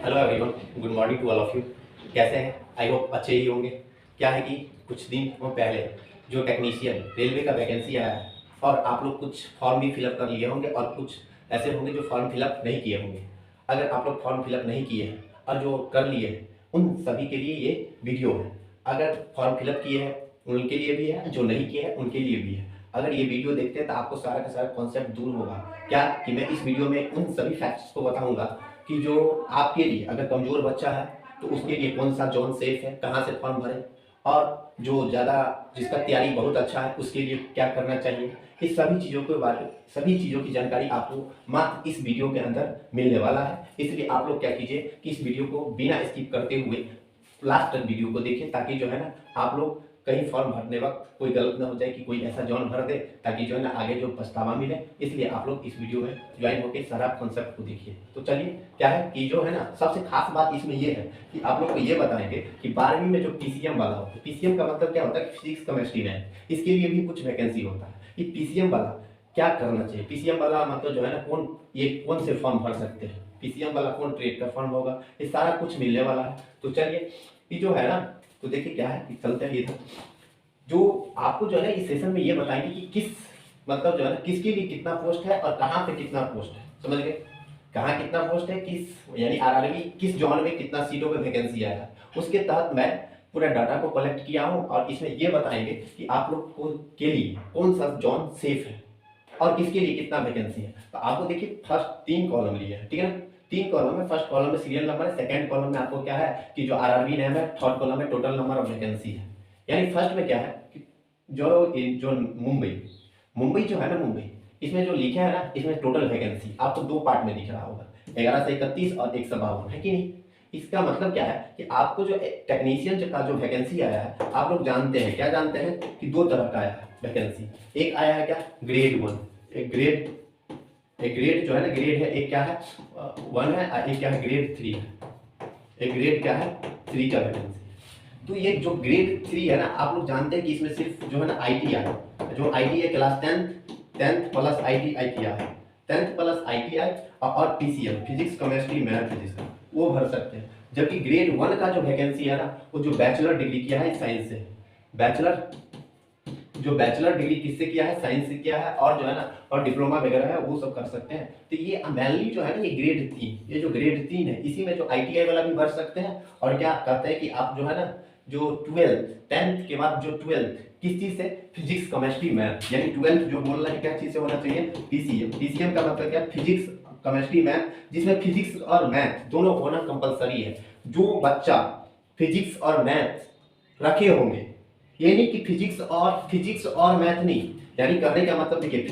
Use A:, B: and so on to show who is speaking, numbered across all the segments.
A: Hello everyone, good morning to all of you. कैसे हैं? I hope अच्छे ही होंगे। क्या है कि कुछ दिन पहले जो टेक्नीशियन रेलवे का वैकेंसी आया है और आप लोग कुछ फॉर्म भी फिलअप कर लिए होंगे और कुछ ऐसे होंगे जो फॉर्म फिलअप नहीं किए होंगे। अगर आप लोग फॉर्म फिलअप नहीं किए हैं और जो कर लिए हैं उन सभी के लिए ये वीडियो है। अगर फॉर्म फिलअप किए हैं उनके लिए भी है, जो नहीं किए हैं उनके लिए भी है। अगर ये वीडियो देखते हैं तो आपको सारा का सारा कॉन्सेप्ट दूर होगा। क्या कि मैं इस वीडियो में उन सभी फैक्ट्स को बताऊंगा कि जो आपके लिए अगर कमज़ोर बच्चा है तो उसके लिए कौन सा जोन सेफ है, कहाँ से फॉर्म भरें, और जो ज़्यादा जिसका तैयारी बहुत अच्छा है उसके लिए क्या करना चाहिए। इस सभी चीज़ों की जानकारी आपको मात्र इस वीडियो के अंदर मिलने वाला है। इसलिए आप लोग क्या कीजिए कि इस वीडियो को बिना स्किप करते हुए लास्ट तक वीडियो को देखें, ताकि जो है ना आप लोग कहीं फॉर्म भरने वक्त कोई गलत ना हो जाए कि कोई ऐसा जॉन भर दे, ताकि जो है ना आगे जो पछतावा मिले। इसलिए आप लोग इस वीडियो में ज्वाइन होकर सारा कॉन्सेप्ट को देखिए। तो चलिए, क्या है कि जो है ना सबसे खास बात इसमें ये है कि आप लोग को ये बताएंगे कि 12वीं में जो पीसीएम वाला होता है, पीसीएम का मतलब क्या होता है, फिजिक्स केमिस्ट्री में इसके लिए भी कुछ वैकेंसी होता है। ये पीसीएम वाला क्या करना चाहिए, पीसीएम वाला मतलब जो है ना कौन से फॉर्म भर सकते हैं, पीसीएम वाला कौन ट्रेड का फॉर्म होगा, ये सारा कुछ मिलने वाला है। तो चलिए, ये जो है ना, तो देखिए क्या है कि चलते हैं इधर। जो आपको जो है ना इस सेशन में ये बताएंगे कि किस मतलब जो है ना किसके लिए कितना पोस्ट है और कहाँ पे कितना पोस्ट है। समझ गए? कहाँ कितना पोस्ट है, किस यानी आरआरबी किस जॉन में कितना सीटों पे वैकेंसी आया है, उसके तहत मैं पूरा डाटा को कलेक्ट किया हूँ। और इसमें ये बताएंगे कि आप लोग को के लिए कौन सा जॉन सेफ है और किसके लिए कितना वैकेंसी है। तो आपको देखिए फर्स्ट 3 कॉलम लिए है, ठीक है ना। 3 कॉलम है, फर्स्ट कॉलम में सीरियल नंबर है, सेकंड कॉलम में आपको क्या है कि जो आरआरबी नेम है, थर्ड कॉलम में टोटल नंबर ऑफ वैकेंसी है। यानी फर्स्ट में क्या है कि जो मुंबई मुंबई जो है ना, मुंबई इसमें जो लिखा है ना, इसमें टोटल वैकेंसी आपको 2 पार्ट में दिख रहा होगा, 1131 और 152, है कि नहीं। इसका मतलब क्या है कि आपको जो टेक्नीशियन का जो वैकेंसी आया है, आप लोग जानते हैं, क्या जानते हैं कि 2 तरह का आया है वैकेंसी। एक आया है क्या, ग्रेड 1, एक ग्रेड जो है ना, ग्रेड है, एक क्या है 1 है, एक क्या है ग्रेड 3 है, एक ग्रेड क्या है 3 का वैकेंसी। तो ये जो ग्रेड 3 है ना, आप लोग जानते हैं कि इसमें सिर्फ जो है ना आईटीआई, जो ITI class 10th plus ITI किया है, 10th प्लस आईटीआई और PCM physics chemistry math physics वो भर सकते हैं। जबकि ग्रेड 1 का जो वैकेंसी है ना, वो जो बैचलर डिग्री किया है साइंस से, बैचलर डिग्री किससे किया है, साइंस से किया है, और जो है ना और डिप्लोमा वगैरह है वो सब कर सकते हैं। तो ये मेनली जो है ना, ये ग्रेड 3, ये जो ग्रेड 3 है, इसी में जो आईटीआई वाला भी भर सकते हैं। और क्या कहते हैं कि आप जो है ना जो 10th के बाद जो 12th किस चीज से, फिजिक्स केमिस्ट्री मैथ, यानी 12th जो बोल रहे हैं क्या चीज से होना चाहिए, पीसीएम का मतलब क्या, फिजिक्स केमिस्ट्री मैथ, जिसमें फिजिक्स और मैथ दोनों होना कंपलसरी है। जो बच्चा फिजिक्स और मैथ रखे होंगे, ये नहीं कि फिजिक्स और मैथ नहीं, यानी करने का मतलब देखिए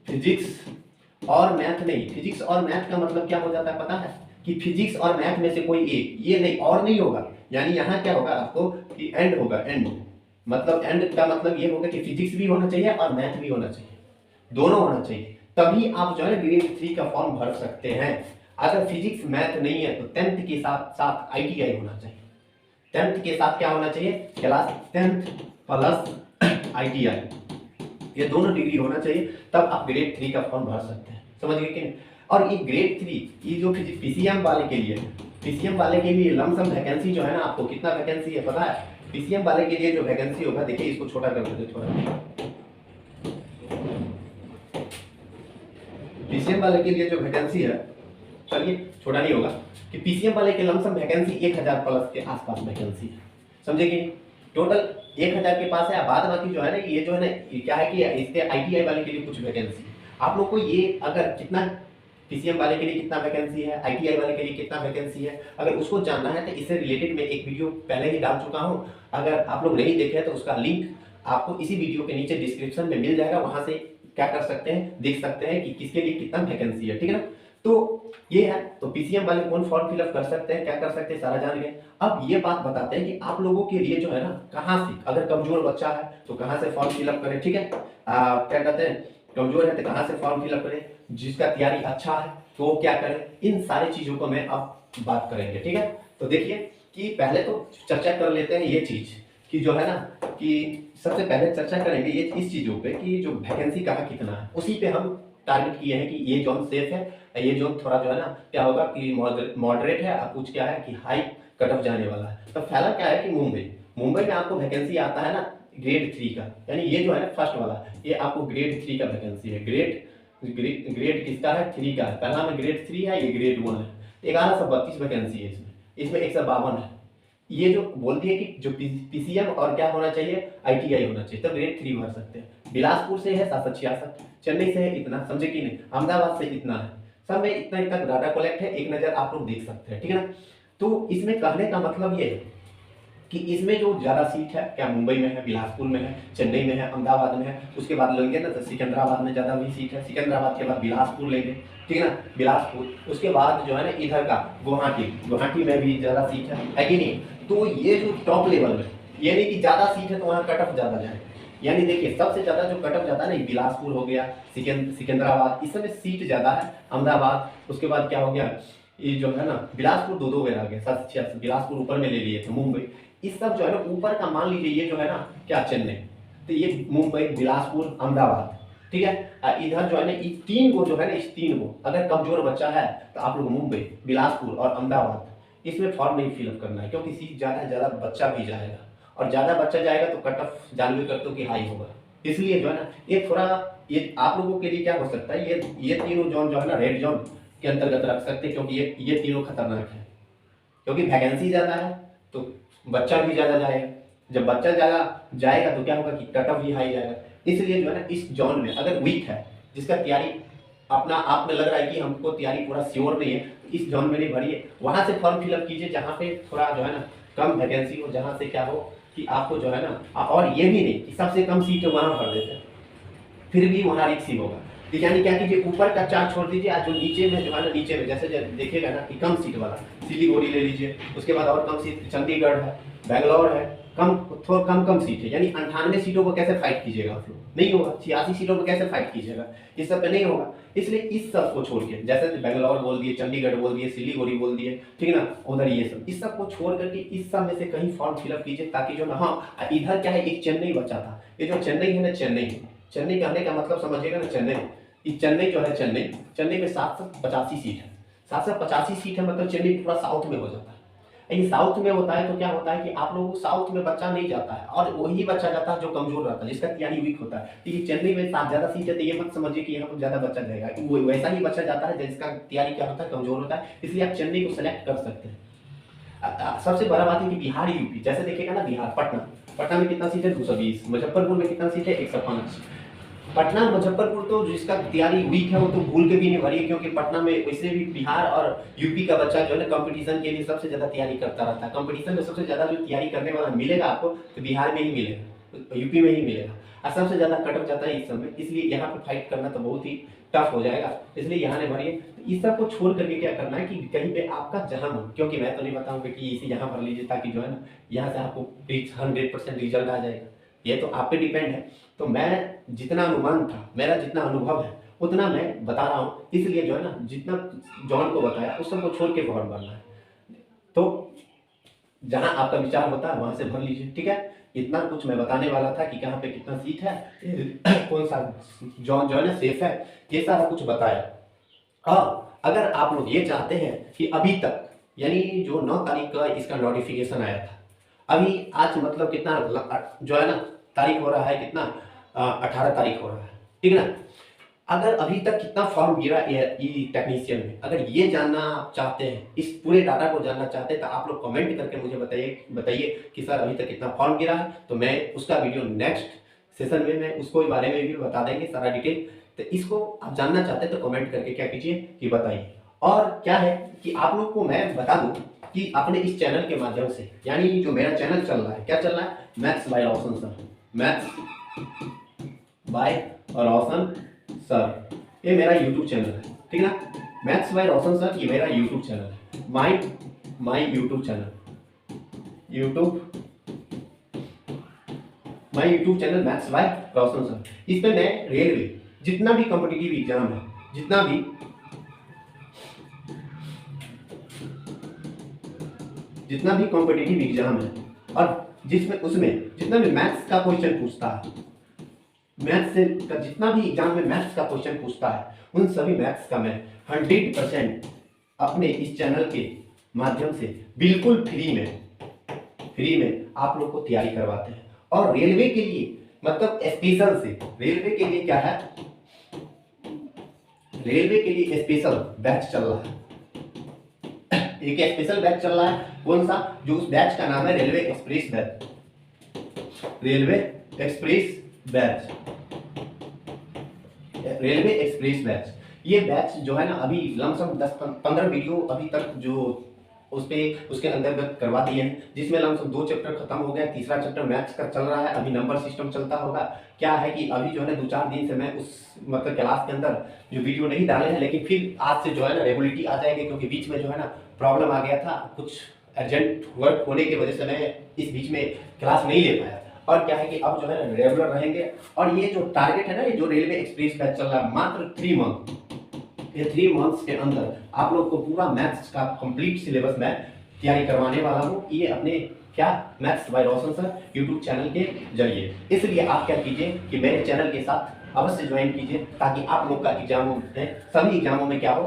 A: फिजिक्स और मैथ नहीं, फिजिक्स और मैथ का मतलब क्या हो जाता है पता है, कि फिजिक्स और मैथ में से कोई एक, ये नहीं और नहीं होगा। यानी यहाँ क्या होगा आपको कि एंड होगा, एंड मतलब एंड का मतलब ये होगा कि फिजिक्स भी होना चाहिए और मैथ भी होना चाहिए, दोनों होना चाहिए, तभी आप जो है ग्रेड 3 का फॉर्म भर सकते हैं। अगर फिजिक्स मैथ नहीं है तो 10th के साथ साथ आईटीआई होना चाहिए, 10th के साथ क्या होना चाहिए, क्लास 10th प्लस आईटीआई, ये दोनों डिग्री होना चाहिए, तब आप ग्रेड 3 का फॉर्म भर सकते हैं। समझ गए कि नहीं। और ये ग्रेड 3 ये जो पीसीएम वाले के लिए लमसम वैकेंसी जो है ना, आपको कितना वैकेंसी है पता है, पीसीएम वाले के लिए जो वैकेंसी होगा, देखिए इसको छोटा कर देते थोड़ा, पीसीएम वाले के लिए जो वैकेंसी है, चलिए छोटा नहीं होगा, कि पीसीएम वाले के लमसम वैकेंसी 1000 प्लस के आसपास वैकेंसी है। समझे कि टोटल 1000 के पास है। बाद बाकी जो है ना, ये जो है ना, ये क्या है कि इसके आईटीआई वाले के लिए कुछ वैकेंसी, आप लोग को ये अगर कितना पीसीएम वाले के लिए कितना वैकेंसी है, आईटीआई वाले के लिए कितना वैकेंसी है, अगर उसको जानना है तो इससे रिलेटेड मैं एक वीडियो पहले ही डाल चुका हूँ। अगर आप लोग नहीं देखे तो उसका लिंक आपको इसी वीडियो के नीचे डिस्क्रिप्शन में मिल जाएगा, वहां से क्या कर सकते हैं, देख सकते हैं कि किसके लिए कितना वैकेंसी है, ठीक है ना। तो ये है, तो पीसीएम वाले कौन फॉर्म फिलअप कर सकते हैं, क्या कर सकते हैं, सारा जान गए। अब ये बात बताते हैं कि आप लोगों के लिए जो है ना, कहाँ से अगर कमजोर बच्चा है तो कहाँ से फॉर्म फिलअप करें, ठीक है। क्या कहते हैं, कमजोर है तो कहाँ से फॉर्म फिलअप करें, जिसका तैयारी अच्छा है तो वो क्या करें, इन सारी चीजों को मैं अब बात करेंगे, ठीक है। तो देखिए कि पहले तो चर्चा कर लेते हैं ये चीज कि जो है ना, कि सबसे पहले चर्चा करेंगे ये इस चीजों पे कि जो वैकेंसी कहाँ कितना है, उसी पे हम टारगेट किए हैं कि ये जॉन सेफ है ये जो थोड़ा जो है ना क्या होगा कि मॉडरेट है, और कुछ क्या है कि हाई कट ऑफ जाने वाला है। तो पहला क्या है कि मुंबई में आपको वैकेंसी आता है ना ग्रेड 3 का, यानी ये जो है ना फर्स्ट वाला, ये आपको ग्रेड 3 का वैकेंसी है। ग्रेड किसका है? 3 का है। पहला में ग्रेड 3 है, ये ग्रेड 1 है। 1132 वैकेंसी है इसमें 152 है। ये जो बोलती है कि जो पीसीएम और क्या होना चाहिए, आईटीआई होना चाहिए, तब ग्रेड 3 भर सकते हैं। बिलासपुर से है 766, चेन्नई से है इतना, समझे कि नहीं, अहमदाबाद से इतना है, सब में इतना इतना डाटा कलेक्ट है, एक नज़र आप लोग देख सकते हैं, ठीक है ना। तो इसमें कहने का मतलब ये है कि इसमें जो ज़्यादा सीट है क्या मुंबई में है, बिलासपुर में है, चेन्नई में है, अहमदाबाद में है, उसके बाद लेंगे ना तो सिकंदराबाद में ज़्यादा भी सीट है, सिकंदराबाद के बाद बिलासपुर लेंगे, ठीक है ना, बिलासपुर, उसके बाद जो है ना इधर का गुवाहाटी में भी ज़्यादा सीट है कि नहीं। तो ये जो टॉप लेवल में, ये नहीं कि ज़्यादा सीट है तो वहाँ कट ऑफ ज़्यादा जाए, यानी देखिए सबसे ज़्यादा जो कट ऑफ जाता है ना बिलासपुर हो गया, सिकंदराबाद, इस समय सीट ज़्यादा है, अहमदाबाद, उसके बाद क्या हो गया ये जो है ना बिलासपुर दो बार आ गया, 786 बिलासपुर ऊपर में ले लिए थे, मुंबई, इस सब जो है ना ऊपर का मान लीजिए, ये जो है ना क्या चेन्नई, तो ये मुंबई, बिलासपुर, अहमदाबाद, ठीक है। इधर जो है ना इस तीन को जो है ना, इस तीन को अगर कमजोर बच्चा है तो आप लोग मुंबई, बिलासपुर और अहमदाबाद इसमें फॉर्म नहीं फिलअप करना है, क्योंकि सीट ज़्यादा बच्चा भी जाएगा, और ज़्यादा बच्चा जाएगा तो कट ऑफ जानवे करते हो कि हाई होगा। इसलिए जो है ना ये थोड़ा, ये आप लोगों के लिए क्या हो सकता है, ये तीनों जोन जो है ना रेड जोन के अंतर्गत रख सकते हैं, क्योंकि ये तीनों खतरनाक है, क्योंकि वैकेंसी ज़्यादा है तो बच्चा भी ज़्यादा जाएगा, जब बच्चा ज़्यादा जाएगा तो क्या होगा कि कट ऑफ भी हाई जाएगा। इसलिए जो है ना इस जोन में अगर वीक है, जिसका तैयारी अपना आप में लग रहा है कि हमको तैयारी पूरा श्योर नहीं है, तो इस जोन में नहीं भरिए, वहाँ से फॉर्म फिलअप कीजिए जहाँ पे थोड़ा जो है ना कम वैकेंसी हो, जहाँ से क्या हो कि आपको जो है ना, और ये भी नहीं कि सबसे कम सीट वहाँ भर देते हैं, फिर भी वहाँ रिक्स ही होगा। तो यानी क्या कीजिए, ऊपर का चार्ट छोड़ दीजिए, आज जो नीचे में जो है ना, नीचे में जैसे देखिएगा ना कि कम सीट वाला सिलीगुड़ी ले लीजिए, उसके बाद और कम सीट चंडीगढ़ है, बेंगलोर है, थोड़ा कम सीट है, यानी 98 सीटों को कैसे फाइट कीजिएगा आप लोग, नहीं होगा। 86 सीटों पर कैसे फाइट कीजिएगा, इस सब पे नहीं होगा। इसलिए इस सब को छोड़ के, जैसे बेंगलोर बोल दिए, चंडीगढ़ बोल दिए, सिलीगुड़ी बोल दिए, ठीक है ना, उधर ये सब, इस सब को छोड़ करके इस सब में से कहीं फॉर्म फिलअप कीजिए, ताकि जो ना, हाँ इधर क्या है, एक चेन्नई बचा था, ये जो चेन्नई है ना, चेन्नई कहने का मतलब समझिएगा ना, चेन्नई जो है, चेन्नई में 785 सीट है, 785 सीट है, मतलब चेन्नई पूरा साउथ में हो जाता है। ये साउथ में होता है तो क्या होता है कि आप लोगों को साउथ में बच्चा नहीं जाता है, और वही बच्चा जाता है जो कमजोर रहता है, जिसका तैयारी वीक होता है। तो ये चेन्नई में ज्यादा सीट है, तो ये मत समझिए कि यहाँ पर ज्यादा बच्चा जाएगा, कि वो वैसा ही बच्चा जाता है जिसका तैयारी क्या होता है, कमजोर होता है। इसलिए आप चेन्नई को सेलेक्ट कर सकते हैं। सबसे बड़ा बात है कि बिहार, यूपी, जैसे देखिएगा ना, बिहार, पटना में कितना सीट है, 220, मुजफ्फरपुर में कितना सीट है, 105। पटना, मुजफ्फरपुर तो जिसका तैयारी वीक है वो तो भूल के भी नहीं भरिए, क्योंकि पटना में वैसे भी बिहार और यूपी का बच्चा जो है ना कंपटीशन के लिए सबसे ज़्यादा तैयारी करता रहता है। कंपटीशन में सबसे ज़्यादा जो तैयारी करने वाला मिलेगा आपको तो बिहार में ही मिलेगा, यूपी में ही मिलेगा, और सबसे ज़्यादा कट ऑफ जाता है इस समय। इसलिए यहाँ पर फाइट करना तो बहुत ही टफ हो जाएगा, इसलिए यहाँ नहीं भरिए। तो इस सब को छोड़ करके क्या करना है कि कहीं पे आपका जहाँ हो, क्योंकि मैं तो नहीं बताऊँगा कि इसे यहाँ भर लीजिए, ताकि जो है ना यहाँ से आपको 100% रिजल्ट आ जाएगा, ये तो आप पे डिपेंड है। तो मैं जितना अनुमान था, मेरा जितना अनुभव है उतना मैं बता रहा हूँ, इसलिए जो है ना जितना जॉन को बताया उस सबको छोड़ के फॉर्म भरना है। तो जहाँ आपका विचार होता है वहाँ से भर लीजिए, ठीक है। इतना कुछ मैं बताने वाला था कि कहाँ पे कितना सीट है, कौन सा जॉन जो है ना सेफ है, ये सारा कुछ बताया। और अगर आप लोग ये चाहते हैं कि अभी तक, यानी जो 9 तारीख का इसका नोटिफिकेशन आया था, अभी आज मतलब कितना जो है ना तारीख हो रहा है, कितना 18 तारीख हो रहा है, ठीक है ना। अगर अभी तक कितना फॉर्म गिरा टेक्नीशियन में, अगर ये जानना आप चाहते हैं, इस पूरे डाटा को जानना चाहते हैं, तो आप लोग कमेंट करके मुझे बताइए कि सर अभी तक कितना फॉर्म गिरा है, तो मैं उसका वीडियो नेक्स्ट सेशन में मैं उसको बारे में भी बता देंगे सारा डिटेल। तो इसको आप जानना चाहते हैं तो कमेंट करके क्या कीजिए कि बताइए। और क्या है कि आप लोग को मैं बता दूं कि अपने इस चैनल के माध्यम से, यानी जो मेरा चैनल चल रहा है, क्या चल रहा है, maths by Roshan sir, maths by Roshan sir, ये मेरा यूट्यूब चैनल है, ठीक है ना। मैथ्स बाय रोशन सर, ये मेरा यूट्यूब चैनल है, my YouTube channel, my YouTube channel maths by Roshan sir. इस पे मैं रेलवे जितना भी कॉम्पिटिटिव एग्जाम है, जितना भी कॉम्पिटिटिव एग्जाम है, और जिसमें उसमें जितना भी मैथ्स का क्वेश्चन पूछता है, मैथ्स से जितना भी एग्जाम में मैथ्स का क्वेश्चन पूछता है, उन सभी मैथ्स का मैं 100% अपने इस चैनल के माध्यम से बिल्कुल फ्री में आप लोग को तैयारी करवाते हैं। और रेलवे के लिए मतलब स्पेशल से रेलवे के लिए क्या है, रेलवे के लिए स्पेशल बैच चल रहा है। एक स्पेशल बैच चल रहा है, कौन सा, जो उस बैच का नाम है railway express batch. Railway express batch, railway express batch. ये बैच जो है ना अभी लमसम 10-15 वीडियो अभी तक जो उस पे उसके अंतर्गत करवा दिए हैं, जिसमें लमसम 2 चैप्टर खत्म हो गया, तीसरा चैप्टर मैथ्स का चल रहा है। अभी नंबर सिस्टम चलता होगा। क्या है कि अभी जो है ना 2-4 दिन से मैं उस मतलब क्लास के अंदर जो वीडियो नहीं डाले हैं, लेकिन फिर आज से जो है ना रेगुलरिटी आ जाएगी, क्योंकि बीच में जो है ना प्रॉब्लम आ गया था, कुछ अर्जेंट वर्क होने की वजह से मैं इस बीच में क्लास नहीं ले पाया। और क्या है कि अब जो है ना रेगुलर रहेंगे। और ये जो टारगेट है ना, ये जो रेलवे एक्सप्रेस बैच चल रहा है, मात्र 3 मंथ, ये 3 मंथ्स के अंदर आप लोग को पूरा मैथ्स का कंप्लीट सिलेबस मैं तैयारी करवाने वाला हूँ। ये अपने क्या maths by Roshan sir YouTube channel के जरिए। इसलिए आप क्या कीजिए कि मेरे चैनल के साथ अवश्य ज्वाइन कीजिए, ताकि आप लोग का एग्जामों में, सभी एग्जामों में क्या हो,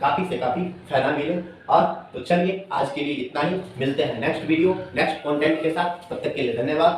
A: काफ़ी से काफ़ी फायदा मिले। और तो चलिए आज के लिए इतना ही, मिलते हैं नेक्स्ट वीडियो नेक्स्ट कंटेंट के साथ। तब तक के लिए धन्यवाद।